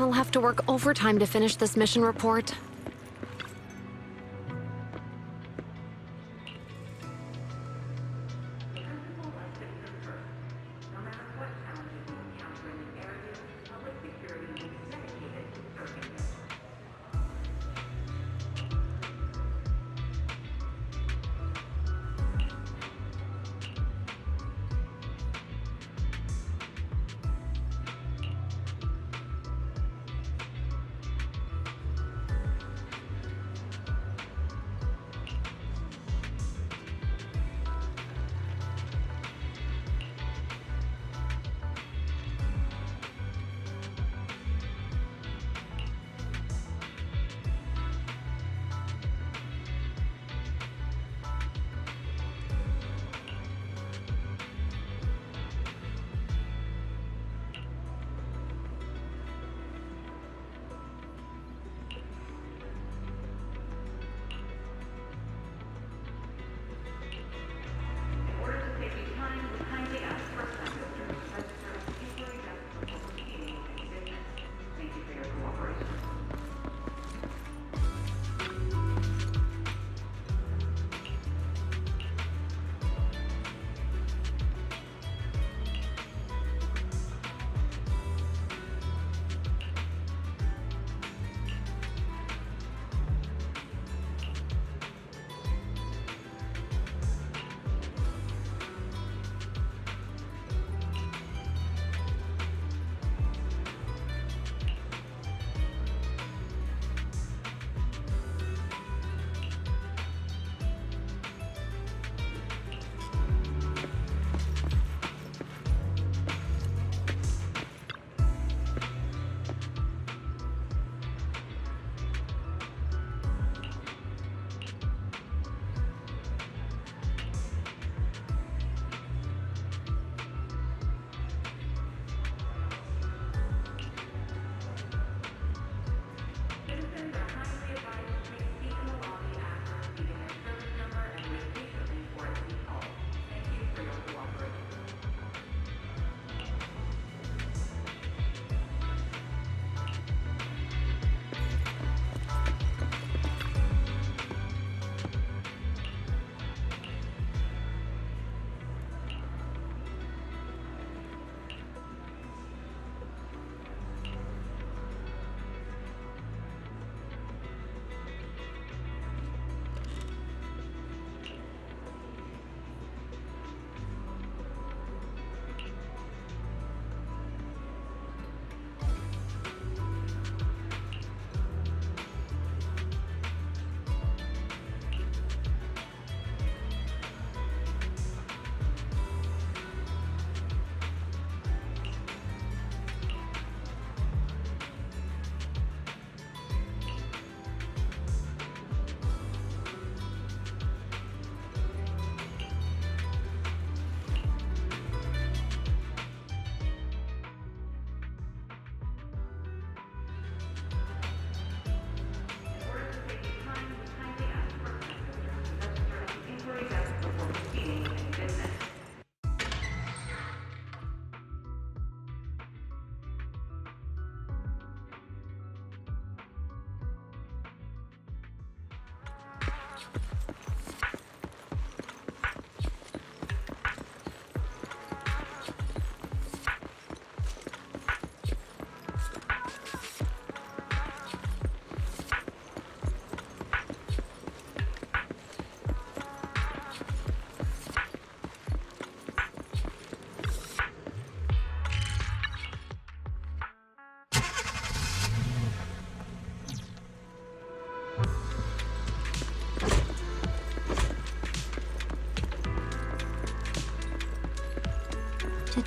I'll have to work overtime to finish this mission report.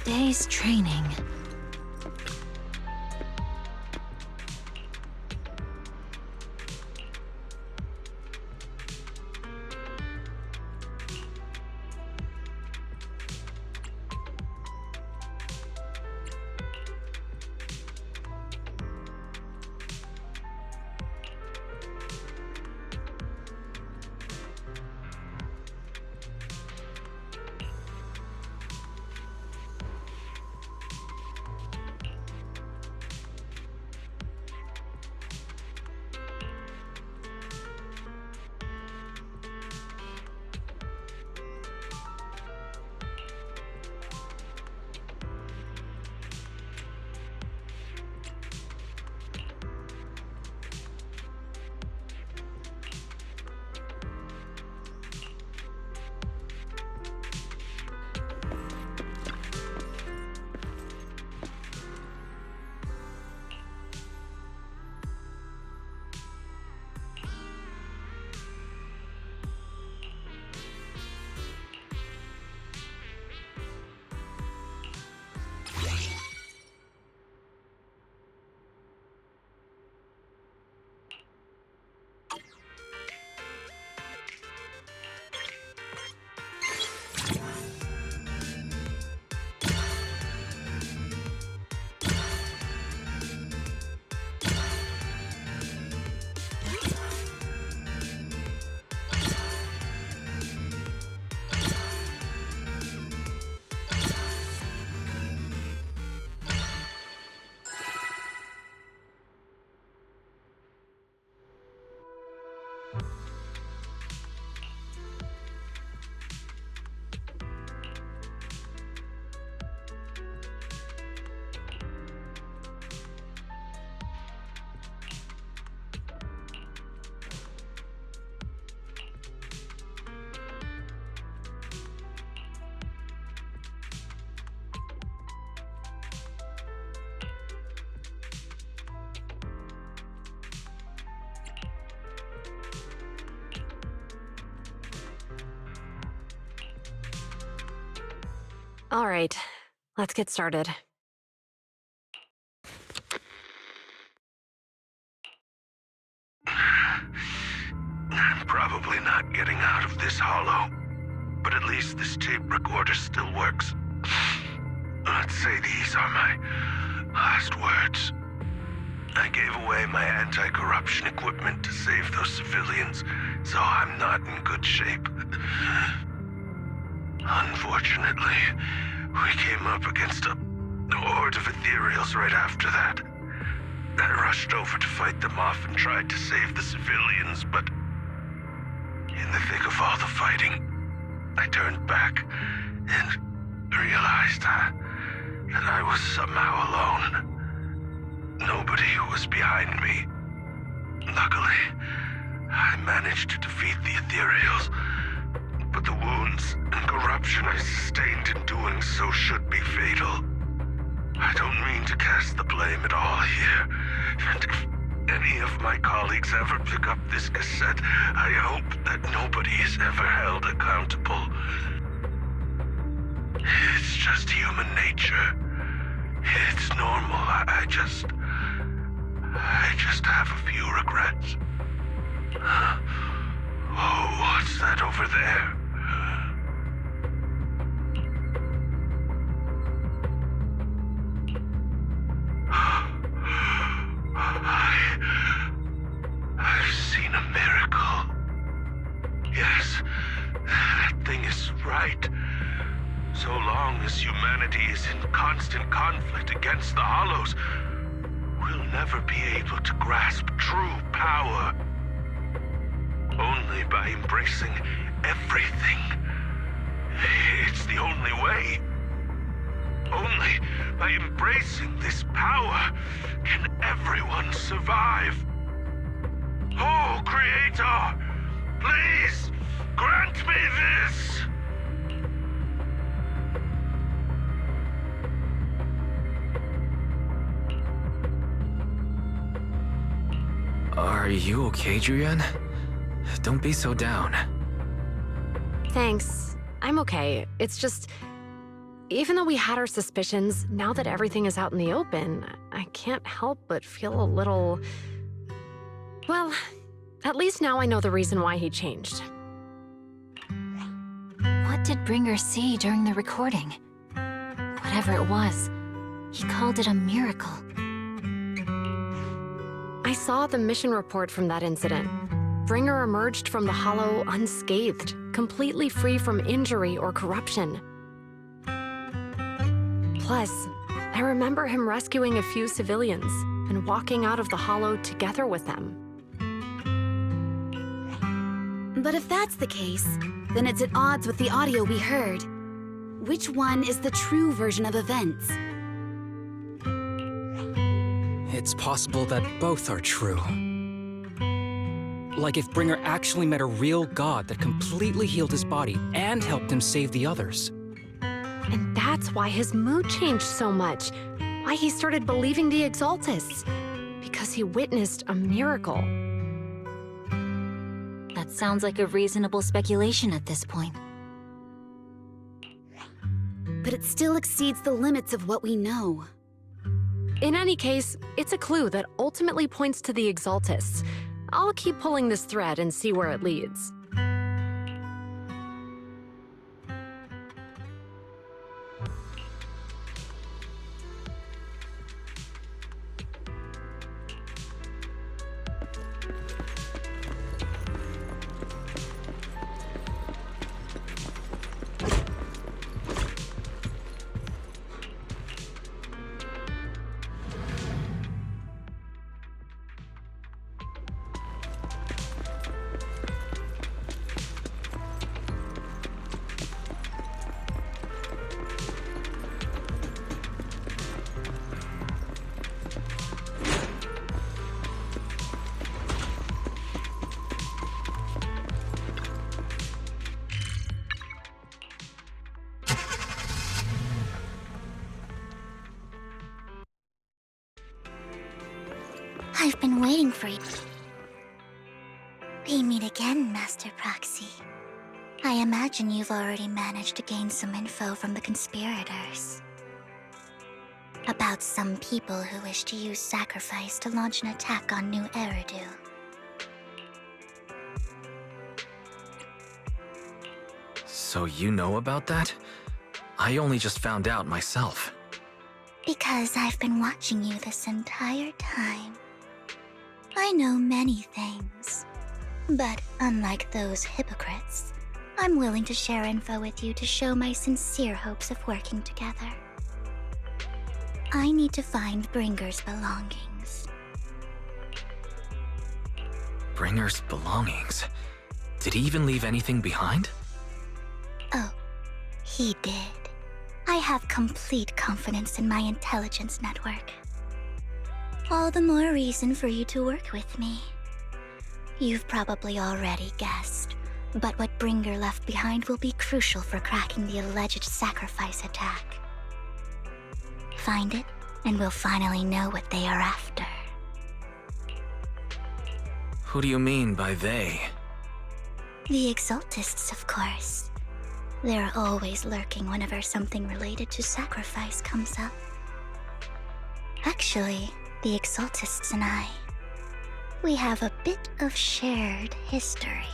Today's training. All right, let's get started. I'm probably not getting out of this hollow, but at least this tape recorder still works. Let's say these are my last words. I gave away my anti-corruption equipment to save those civilians, so I'm not in good shape. Unfortunately, we came up against a horde of ethereals right after that. I rushed over to fight them off and tried to save the civilians, but in the thick of all the fighting, I turned back and realized that I was somehow alone. Nobody was behind me. Luckily, I managed to defeat the ethereals, but the wounds and corruption I sustained in doing so should be fatal. I don't mean to cast the blame at all here, and if any of my colleagues ever pick up this cassette, I hope that nobody is ever held accountable. It's just human nature. It's normal. I just have a few regrets. Oh, what's that over there? I've seen a miracle. Yes, that thing is right. So long as humanity is in constant conflict against the Hollows, we'll never be able to grasp true power. Only by embracing everything. It's the only way. Only by embracing this power can everyone survive. Oh, Creator, please grant me this! Are you okay, Julian? Don't be so down. Thanks. I'm okay. It's just, even though we had our suspicions, now that everything is out in the open, I can't help but feel a little... Well, at least now I know the reason why he changed. What did Bringer see during the recording? Whatever it was, he called it a miracle. I saw the mission report from that incident. Bringer emerged from the Hollow unscathed, completely free from injury or corruption. Plus, I remember him rescuing a few civilians and walking out of the Hollow together with them. But if that's the case, then it's at odds with the audio we heard. Which one is the true version of events? It's possible that both are true. Like if Bringer actually met a real god that completely healed his body and helped him save the others. And that's why his mood changed so much. Why he started believing the Exaltists. Because he witnessed a miracle. That sounds like a reasonable speculation at this point. But it still exceeds the limits of what we know. In any case, it's a clue that ultimately points to the Exaltists. I'll keep pulling this thread and see where it leads. I've been waiting for you. We meet again, Master Proxy. I imagine you've already managed to gain some info from the conspirators. About some people who wish to use sacrifice to launch an attack on New Eridu. So you know about that? I only just found out myself. Because I've been watching you this entire time. I know many things. But unlike those hypocrites, I'm willing to share info with you to show my sincere hopes of working together. I need to find Bringer's belongings. Bringer's belongings? Did he even leave anything behind? Oh, he did. I have complete confidence in my intelligence network. All the more reason for you to work with me. You've probably already guessed, but what Bringer left behind will be crucial for cracking the alleged sacrifice attack. Find it, and we'll finally know what they are after. Who do you mean by they? The Exaltists, of course. They're always lurking whenever something related to sacrifice comes up. Actually, the Exaltists and we have a bit of shared history.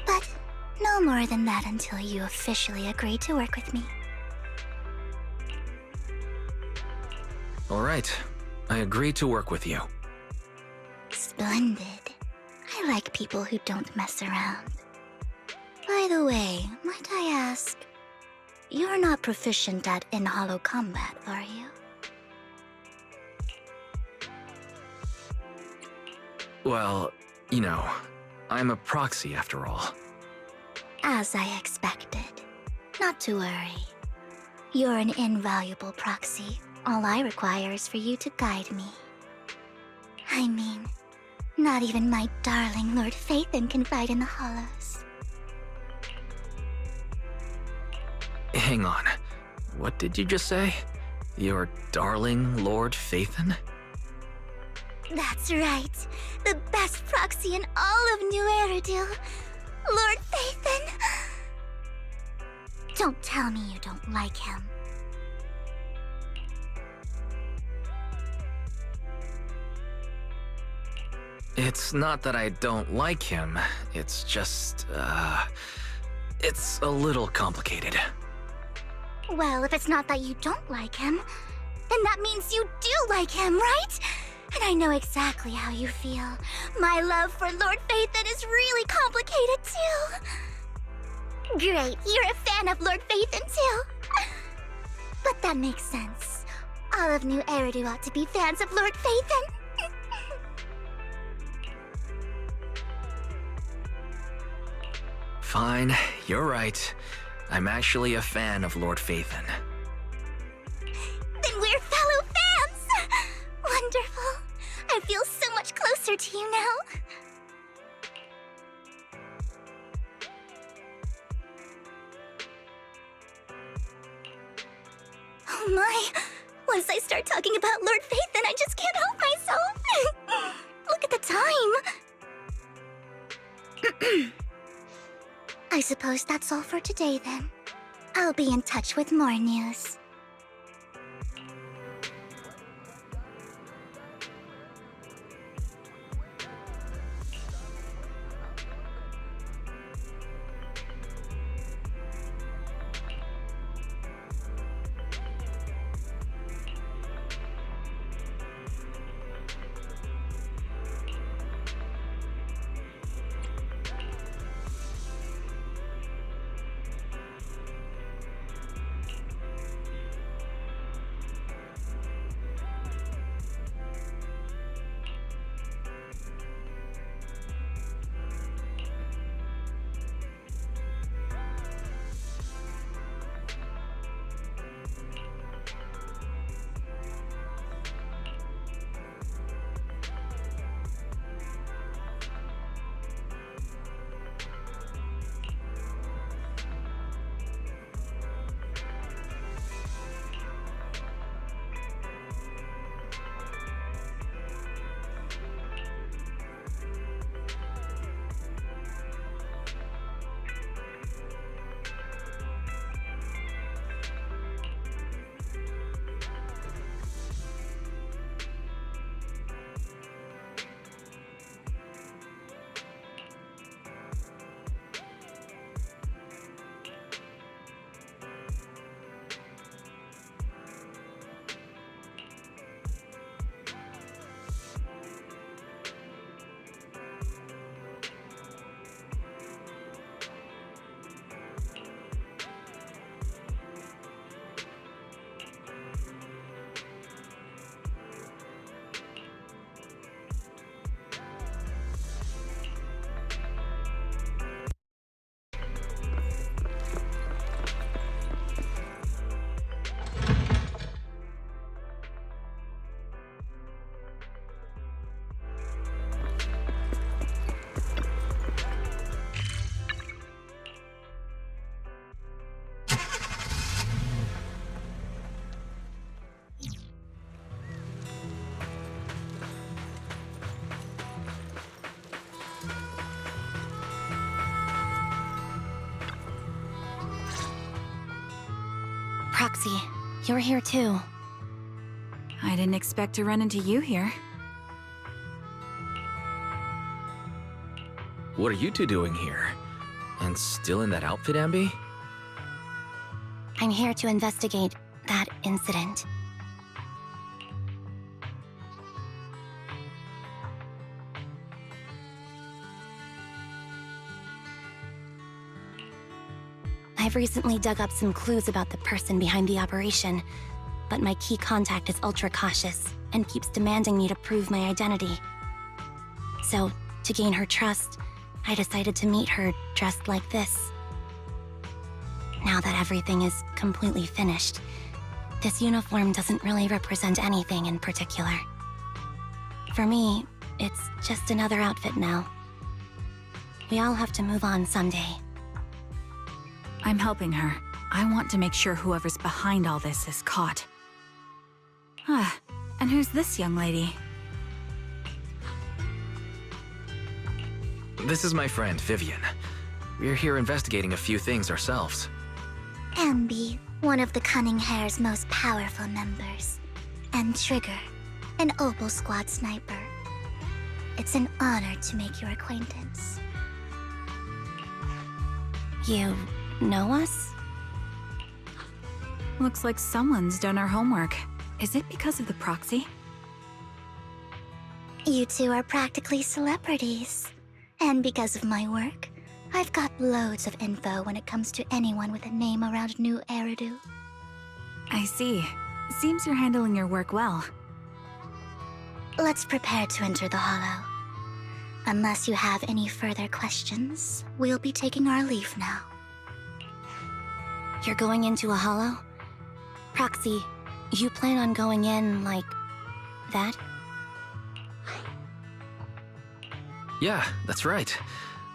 But no more than that until you officially agree to work with me. All right, I agree to work with you. Splendid. I like people who don't mess around. By the way, might I ask, you're not proficient at in-hollow combat, are you? Well, you know, I'm a proxy after all. As I expected. Not to worry. You're an invaluable proxy. All I require is for you to guide me. I mean, not even my darling Lord Phaethon can fight in the hollows. Hang on. What did you just say? Your darling Lord Phaethon? That's right. The best proxy in all of New Eridu. Lord Phaethon. Don't tell me you don't like him. It's not that I don't like him. It's just, it's a little complicated. Well, if it's not that you don't like him, then that means you do like him, right? And I know exactly how you feel. My love for Lord Phaethon is really complicated, too. Great, you're a fan of Lord Phaethon, too. But that makes sense. All of New Eridu ought to be fans of Lord Phaethon. Fine, you're right. I'm actually a fan of Lord Phaethon. Then we're fellow fans! Wonderful. I feel so much closer to you now. Oh my! Once I start talking about Lord Phaethon, I just can't help myself! Look at the time! I suppose that's all for today, then. I'll be in touch with more news. Proxy, you're here too. I didn't expect to run into you here. What are you two doing here? And still in that outfit, Ambi? I'm here to investigate that incident. I've recently dug up some clues about the person behind the operation, but my key contact is ultra cautious and keeps demanding me to prove my identity. So, to gain her trust, I decided to meet her dressed like this. Now that everything is completely finished, this uniform doesn't really represent anything in particular. For me, it's just another outfit now. We all have to move on someday. I'm helping her. I want to make sure whoever's behind all this is caught. And who's this young lady? This is my friend, Vivian. We're here investigating a few things ourselves. Ambi, one of the Cunning Hair's most powerful members. And Trigger, an Opal Squad sniper. It's an honor to make your acquaintance. You know us? Looks like someone's done our homework. Is it because of the proxy? You two are practically celebrities. And because of my work, I've got loads of info when it comes to anyone with a name around New Eridu. I see. Seems you're handling your work well. Let's prepare to enter the Hollow. Unless you have any further questions, we'll be taking our leave now. You're going into a hollow? Proxy, you plan on going in like that? Yeah, that's right.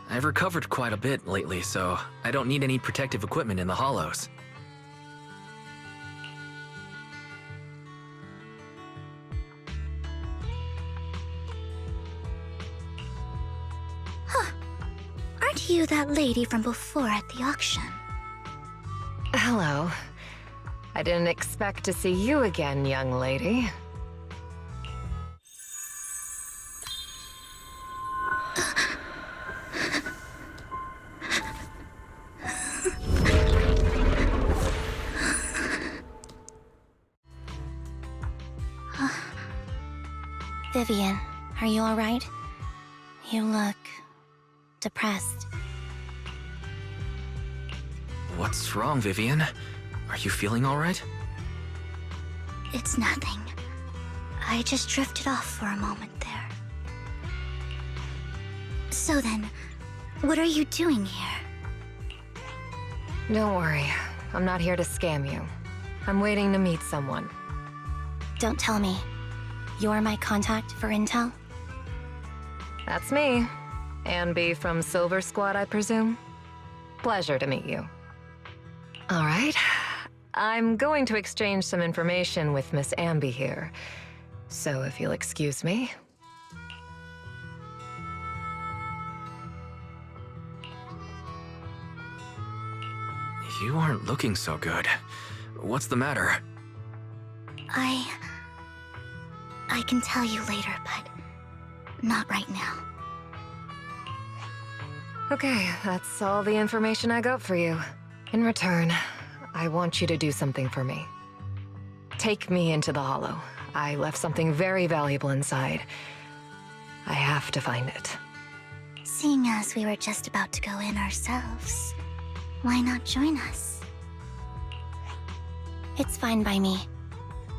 I've recovered quite a bit lately, so I don't need any protective equipment in the hollows. Aren't you that lady from before at the auction? Hello. I didn't expect to see you again, young lady. Vivian, are you alright? You look depressed. What's wrong, Vivian? Are you feeling all right? It's nothing. I just drifted off for a moment there. So then, what are you doing here? Don't worry. I'm not here to scam you. I'm waiting to meet someone. Don't tell me. You're my contact for intel? That's me. Ambi from Silver Squad, I presume? Pleasure to meet you. All right. I'm going to exchange some information with Miss Ambi here. So if you'll excuse me. You aren't looking so good. What's the matter? I can tell you later, but not right now. Okay, that's all the information I got for you. In return, I want you to do something for me. Take me into the Hollow. I left something very valuable inside. I have to find it. Seeing as we were just about to go in ourselves, why not join us? It's fine by me.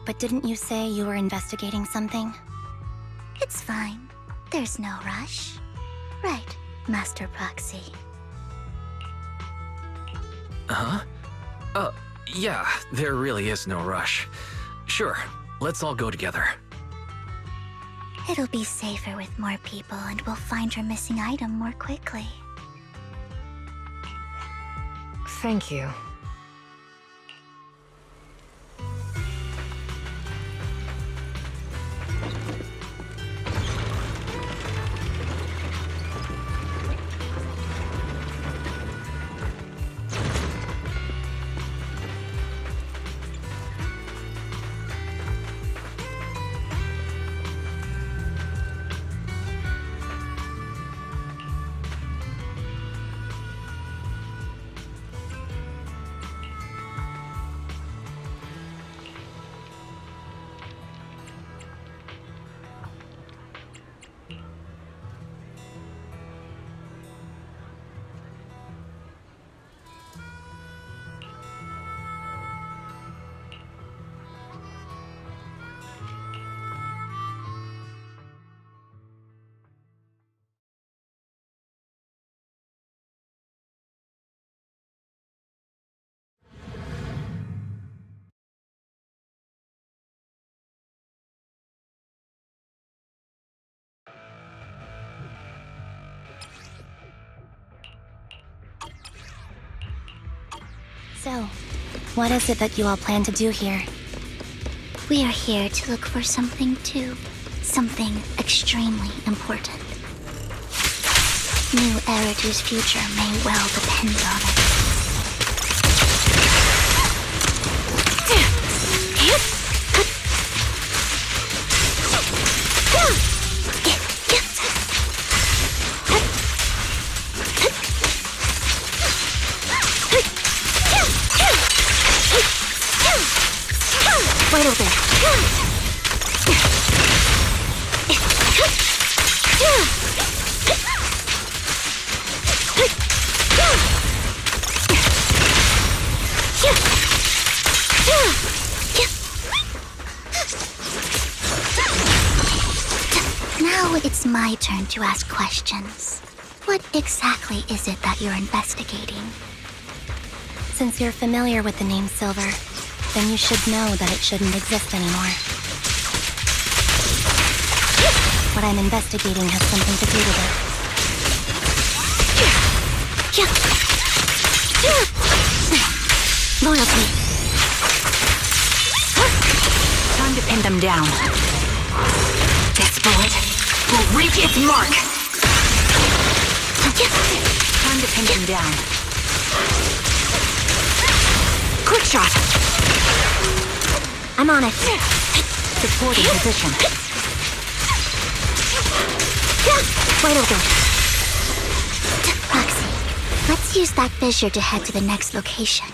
But didn't you say you were investigating something? It's fine. There's no rush. Right, Master Proxy. Huh? Yeah, there really is no rush. Sure, let's all go together. It'll be safer with more people and we'll find your missing item more quickly. Thank you. So, what is it that you all plan to do here? We are here to look for something too. Something extremely important. New Eridu's future may well depend on it. Right over there. Now it's my turn to ask questions. What exactly is it that you're investigating? Since you're familiar with the name Silver, then you should know that it shouldn't exist anymore. What I'm investigating has something to do with it. Loyalty. Time to pin them down. This bullet will reach its mark. Time to pin them down. Quick shot. I'm on it. Supporting position. Right over. Roxy, let's use that fissure to head to the next location.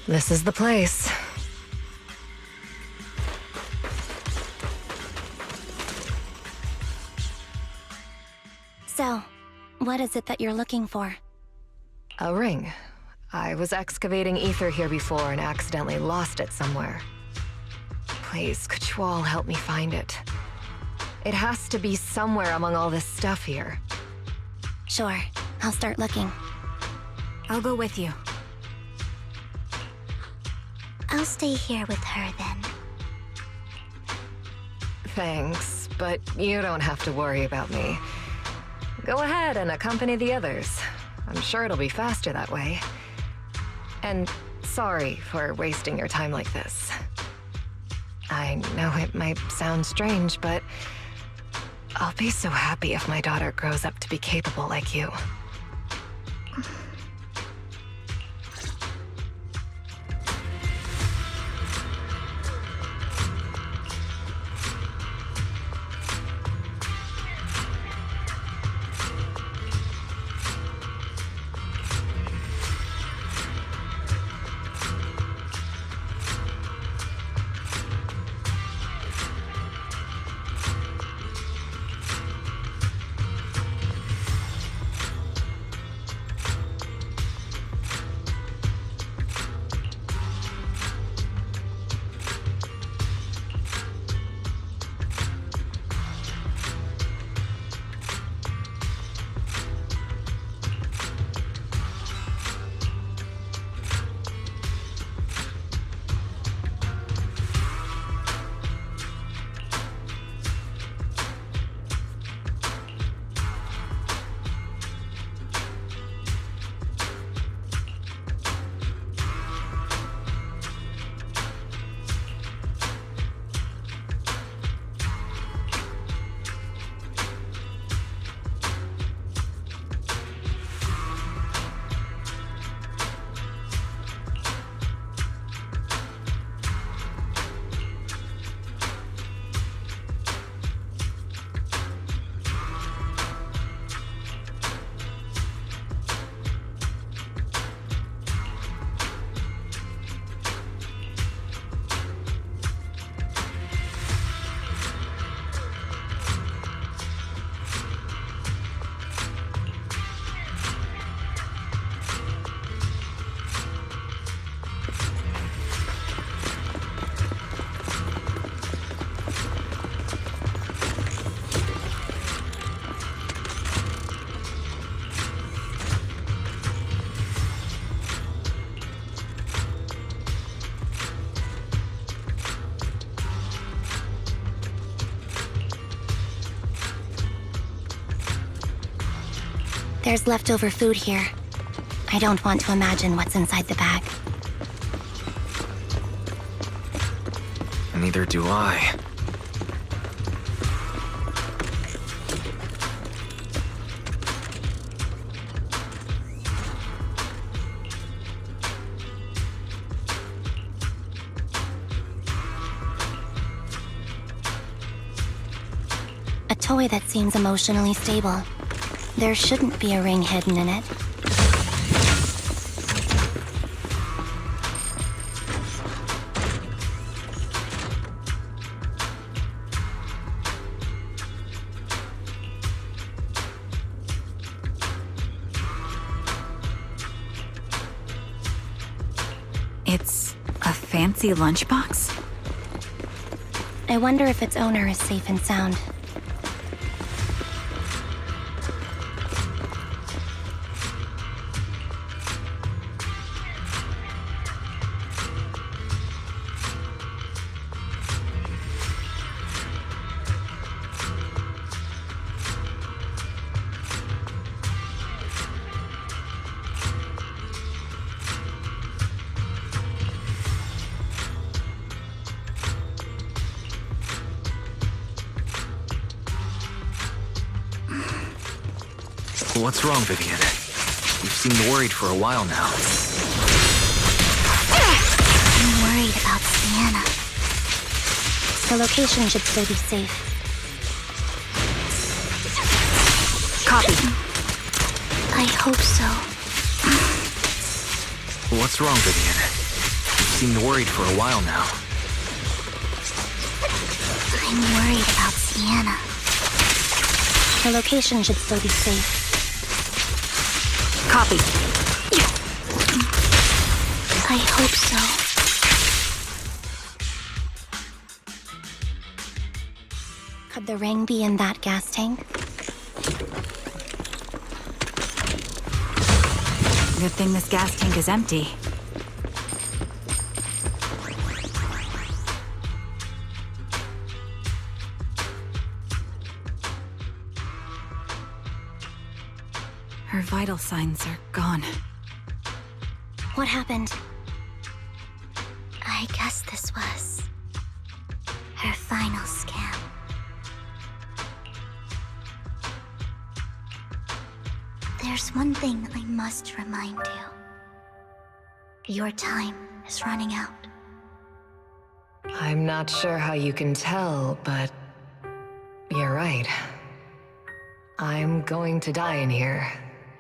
This is the place. So, what is it that you're looking for? A ring. I was excavating ether here before and accidentally lost it somewhere. Please, could you all help me find it? It has to be somewhere among all this stuff here. Sure, I'll start looking. I'll go with you. I'll stay here with her then. Thanks, but you don't have to worry about me. Go ahead and accompany the others. I'm sure it'll be faster that way. And sorry for wasting your time like this. I know it might sound strange, but I'll be so happy if my daughter grows up to be capable like you. There's leftover food here. I don't want to imagine what's inside the bag. Neither do I. A toy that seems emotionally stable. There shouldn't be a ring hidden in it. It's a fancy lunchbox? I wonder if its owner is safe and sound. What's wrong, Vivian? You seemed worried for a while now. I'm worried about Sienna. The location should still be safe. Copy. I hope so. What's wrong, Vivian? You seemed worried for a while now. I'm worried about Sienna. The location should still be safe. Copy. I hope so. Could the ring be in that gas tank? Good thing this gas tank is empty. Her vital signs are gone. What happened? I guess this was her final scam. There's one thing I must remind you. Your time is running out. I'm not sure how you can tell, but you're right. I'm going to die in here.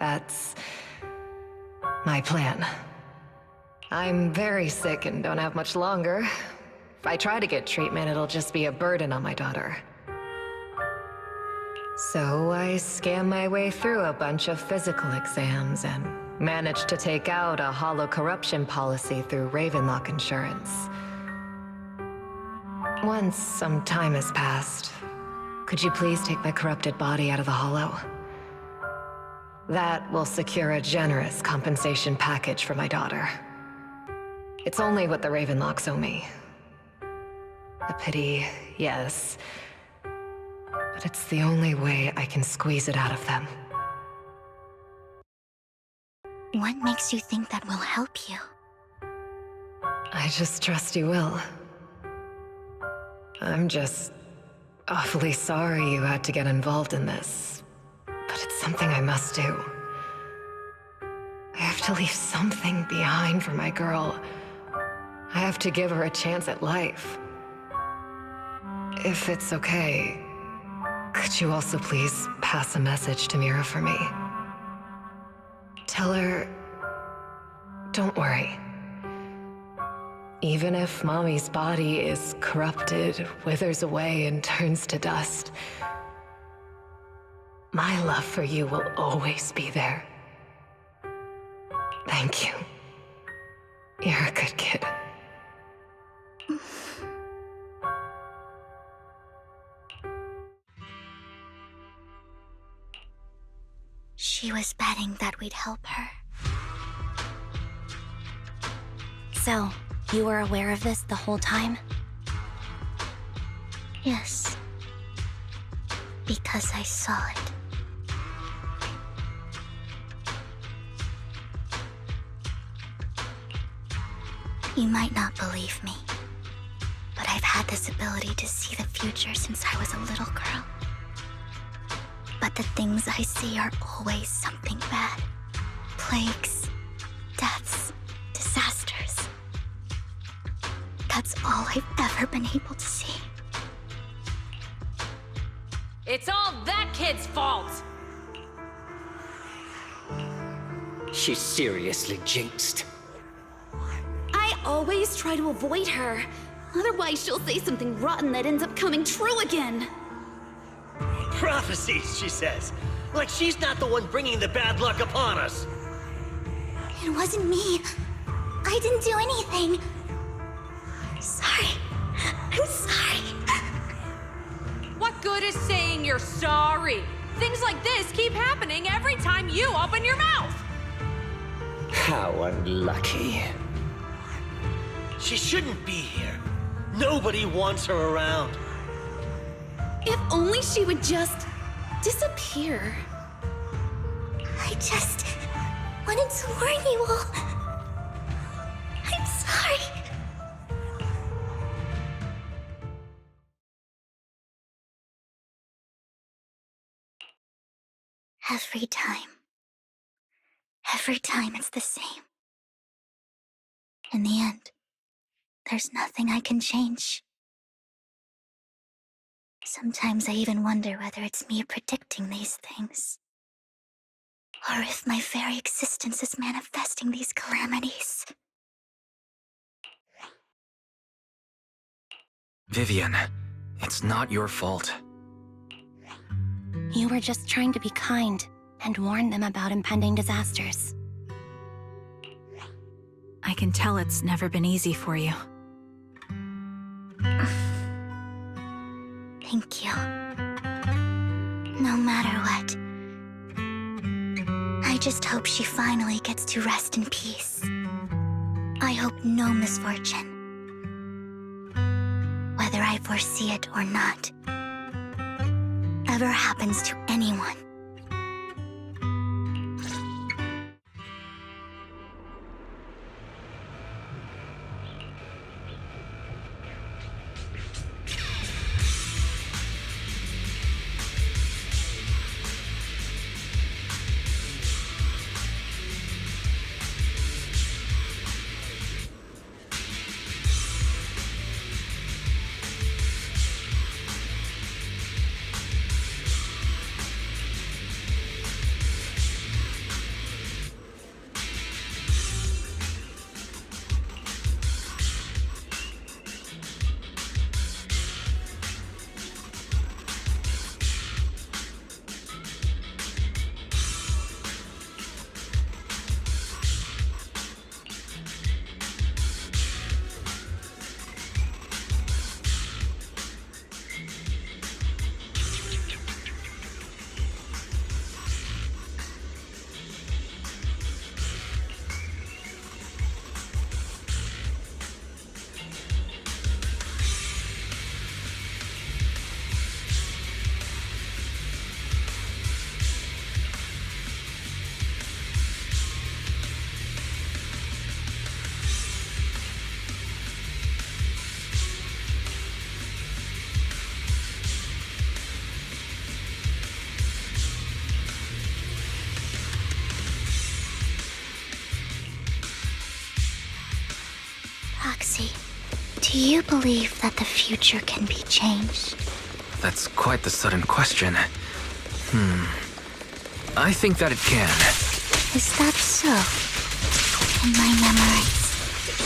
That's my plan. I'm very sick and don't have much longer. If I try to get treatment, it'll just be a burden on my daughter. So I scam my way through a bunch of physical exams and managed to take out a hollow corruption policy through Ravenlock Insurance. Once some time has passed, could you please take my corrupted body out of the hollow? That will secure a generous compensation package for my daughter. It's only what the Ravenlocks owe me. A pity, yes. But it's the only way I can squeeze it out of them. What makes you think that will help you? I just trust you will. I'm just awfully sorry you had to get involved in this. But it's something I must do. I have to leave something behind for my girl. I have to give her a chance at life. If it's okay, could you also please pass a message to Mira for me? Tell her, don't worry. Even if Mommy's body is corrupted, withers away, and turns to dust, my love for you will always be there. Thank you. You're a good kid. She was betting that we'd help her. So, you were aware of this the whole time? Yes. Because I saw it. You might not believe me, but I've had this ability to see the future since I was a little girl. But the things I see are always something bad. Plagues, deaths, disasters. That's all I've ever been able to see. It's all that kid's fault! She's seriously jinxed. I always try to avoid her. Otherwise, she'll say something rotten that ends up coming true again. Prophecies, she says. Like she's not the one bringing the bad luck upon us. It wasn't me. I didn't do anything. Sorry. I'm sorry. What good is saying you're sorry? Things like this keep happening every time you open your mouth! How unlucky. She shouldn't be here. Nobody wants her around. If only she would just disappear. I just wanted to warn you all. I'm sorry. Every time it's the same. In the end, there's nothing I can change. Sometimes I even wonder whether it's me predicting these things, or if my very existence is manifesting these calamities. Vivian, it's not your fault. You were just trying to be kind and warn them about impending disasters. I can tell it's never been easy for you. Thank you. No matter what, I just hope she finally gets to rest in peace. I hope no misfortune, whether I foresee it or not, ever happens to anyone. Do you believe that the future can be changed? That's quite the sudden question. I think that it can. Is that so? In my memories,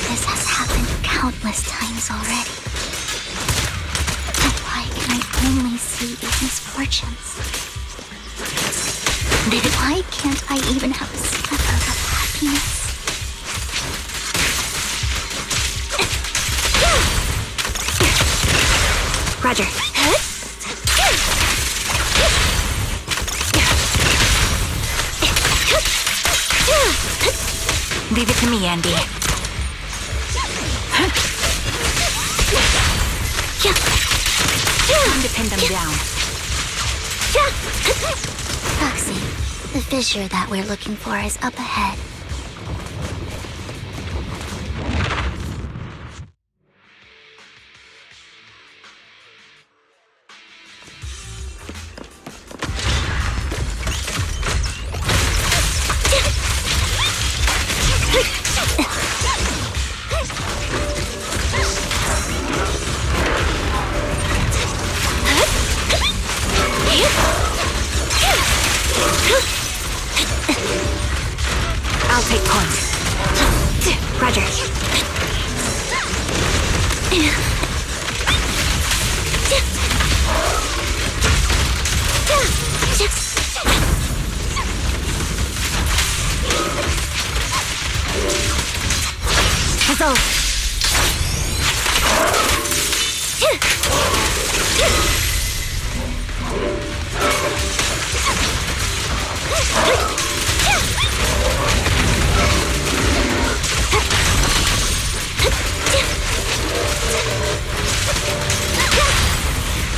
this has happened countless times already. But why can I only see these misfortunes? Why can't I even have a sliver of happiness? Roger. Leave it to me, Andy. Time to pin them down. Foxy, the fissure that we're looking for is up ahead. I'll take point. Roger. Resolve.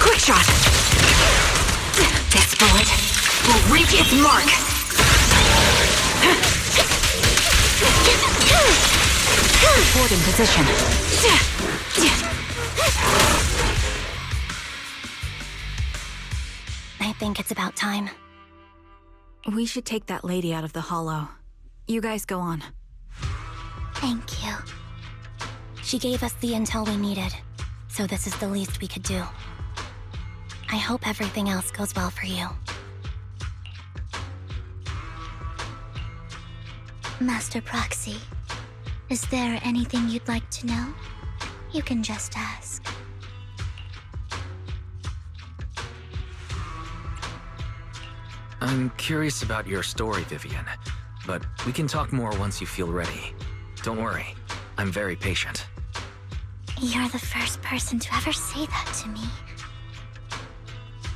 Quick shot. This bullet will reach its mark. Ford in position. I think it's about time. We should take that lady out of the hollow. You guys go on. Thank you. She gave us the intel we needed, so this is the least we could do. I hope everything else goes well for you. Master Proxy, is there anything you'd like to know? You can just ask. I'm curious about your story, Vivian, but we can talk more once you feel ready. Don't worry, I'm very patient. You're the first person to ever say that to me.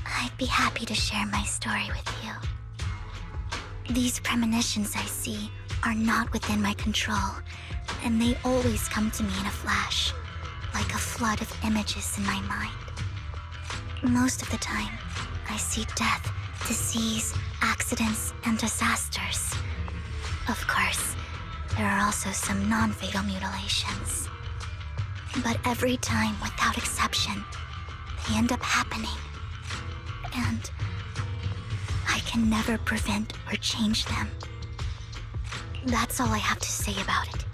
I'd be happy to share my story with you. These premonitions I see are not within my control, and they always come to me in a flash, like a flood of images in my mind. Most of the time, I see death, disease, accidents, and disasters. Of course, there are also some non-fatal mutilations. But every time, without exception, they end up happening. And I can never prevent or change them. That's all I have to say about it.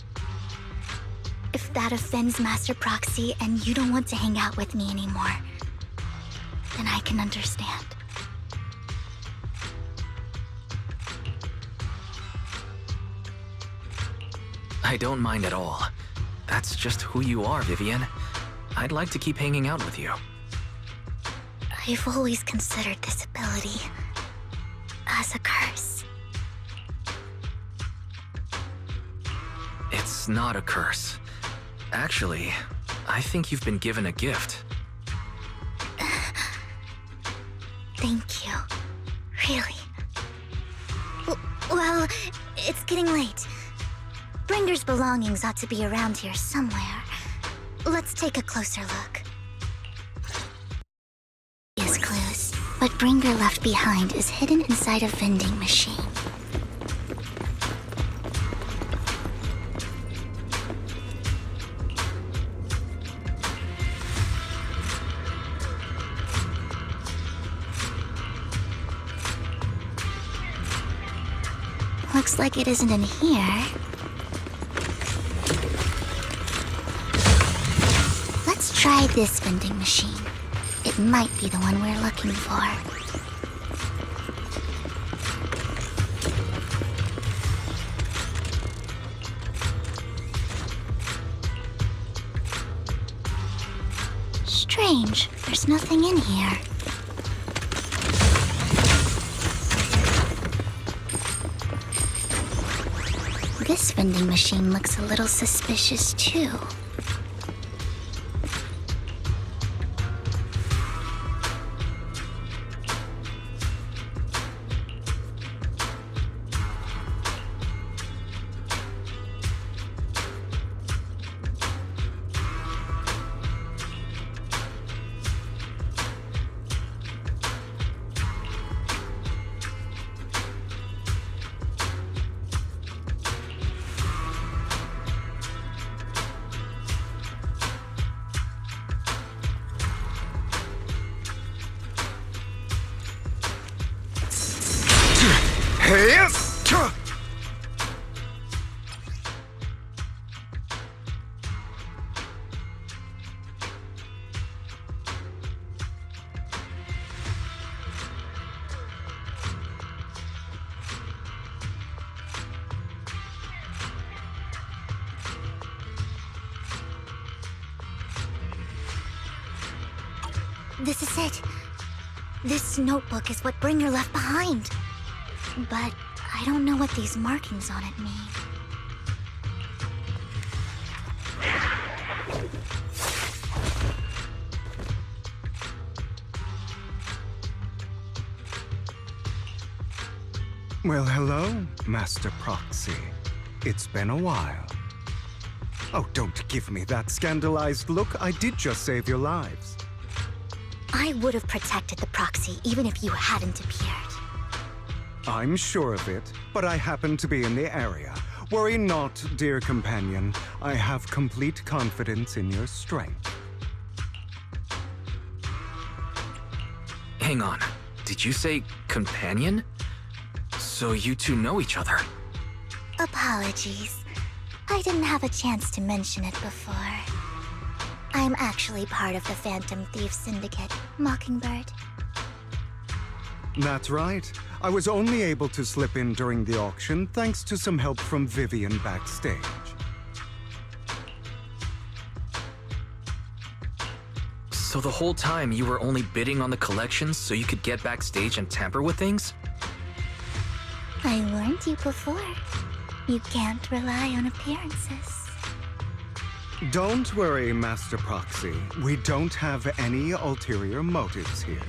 If that offends Master Proxy and you don't want to hang out with me anymore, then I can understand. I don't mind at all. That's just who you are, Vivian. I'd like to keep hanging out with you. I've always considered this ability as a curse. It's not a curse. Actually, I think you've been given a gift. Thank you. Really. Well, it's getting late. Bringer's belongings ought to be around here somewhere. Let's take a closer look. His clues. What Bringer left behind is hidden inside a vending machine. Looks like it isn't in here. Let's try this vending machine. It might be the one we're looking for. Strange, there's nothing in here. This vending machine looks a little suspicious too. This is it. This notebook is what Bringer left behind. But I don't know what these markings on it mean. Well, hello, Master Proxy. It's been a while. Oh, don't give me that scandalized look. I did just save your lives. I would have protected the proxy even if you hadn't appeared. I'm sure of it, but I happen to be in the area. Worry not, dear companion. I have complete confidence in your strength. Hang on. Did you say companion? So you two know each other? Apologies. I didn't have a chance to mention it before. I'm actually part of the Phantom Thief Syndicate, Mockingbird. That's right. I was only able to slip in during the auction thanks to some help from Vivian backstage. So the whole time you were only bidding on the collections so you could get backstage and tamper with things? I warned you before. You can't rely on appearances. Don't worry, Master Proxy. We don't have any ulterior motives here.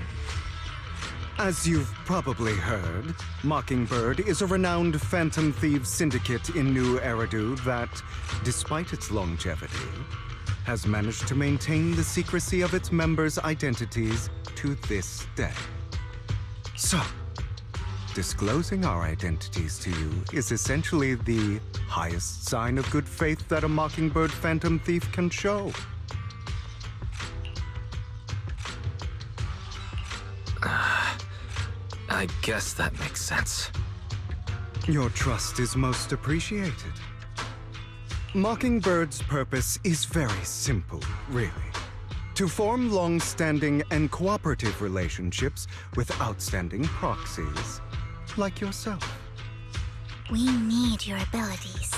As you've probably heard, Mockingbird is a renowned Phantom Thieves syndicate in New Eridu that, despite its longevity, has managed to maintain the secrecy of its members' identities to this day. So, disclosing our identities to you is essentially the highest sign of good faith that a Mockingbird Phantom Thief can show. I guess that makes sense. Your trust is most appreciated. Mockingbird's purpose is very simple, really. To form long-standing and cooperative relationships with outstanding proxies, like yourself. We need your abilities.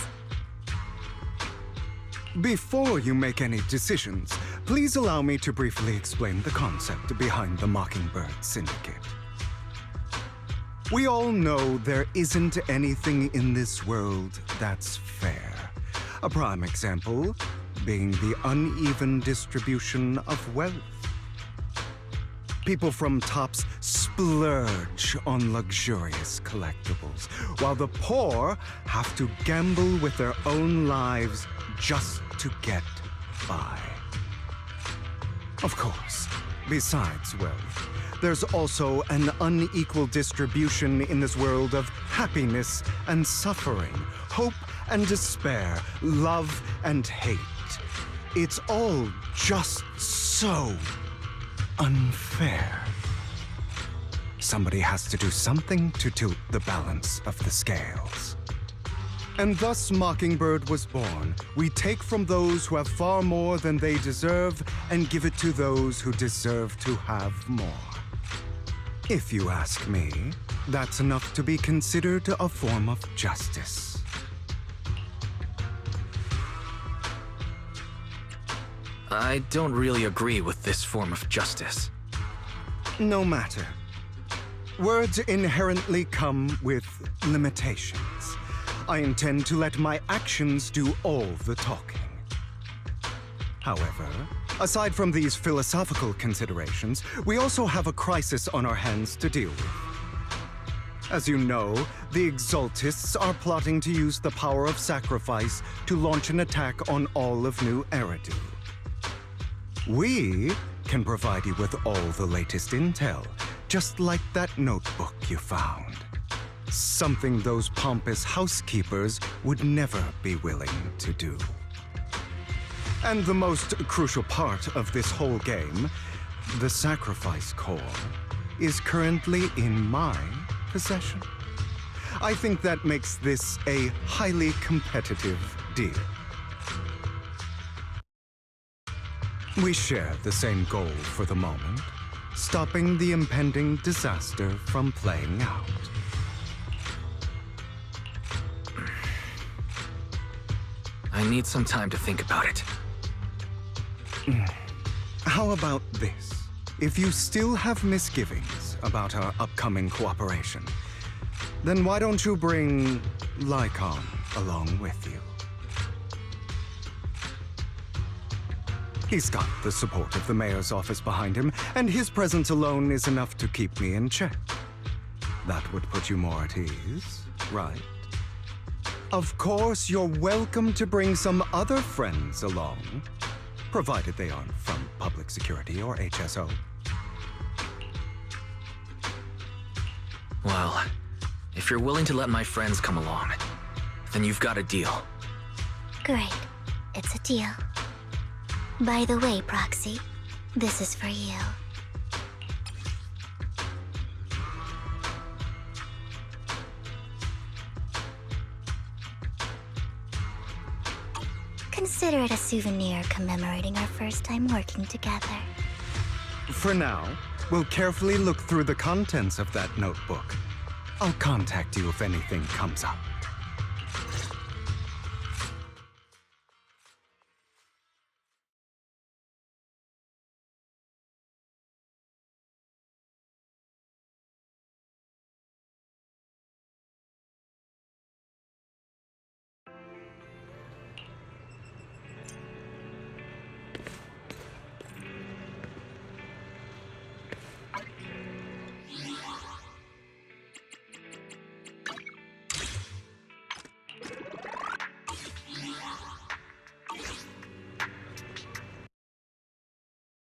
Before you make any decisions, please allow me to briefly explain the concept behind the Mockingbird Syndicate. We all know there isn't anything in this world that's fair. A prime example being the uneven distribution of wealth. People from tops splurge on luxurious collectibles, while the poor have to gamble with their own lives just to get by. Of course, besides wealth, there's also an unequal distribution in this world of happiness and suffering, hope and despair, love and hate. It's all just so unfair. Somebody has to do something to tilt the balance of the scales. And thus Mockingbird was born. We take from those who have far more than they deserve and give it to those who deserve to have more. If you ask me, that's enough to be considered a form of justice. I don't really agree with this form of justice. No matter. Words inherently come with limitations. I intend to let my actions do all the talking. However, aside from these philosophical considerations, we also have a crisis on our hands to deal with. As you know, the Exaltists are plotting to use the power of sacrifice to launch an attack on all of New Eridu. We can provide you with all the latest intel, just like that notebook you found. Something those pompous housekeepers would never be willing to do. And the most crucial part of this whole game, the sacrifice core, is currently in my possession. I think that makes this a highly competitive deal. We share the same goal for the moment, stopping the impending disaster from playing out. I need some time to think about it. How about this? if you still have misgivings about our upcoming cooperation, then why don't you bring Lycon along with you? He's got the support of the mayor's office behind him, and his presence alone is enough to keep me in check. That would put you more at ease, right? Of course, you're welcome to bring some other friends along, provided they aren't from public security or HSO. Well, if you're willing to let my friends come along, then you've got a deal. Great. It's a deal. By the way, Proxy, this is for you. Consider it a souvenir commemorating our first time working together. For now, we'll carefully look through the contents of that notebook. I'll contact you if anything comes up.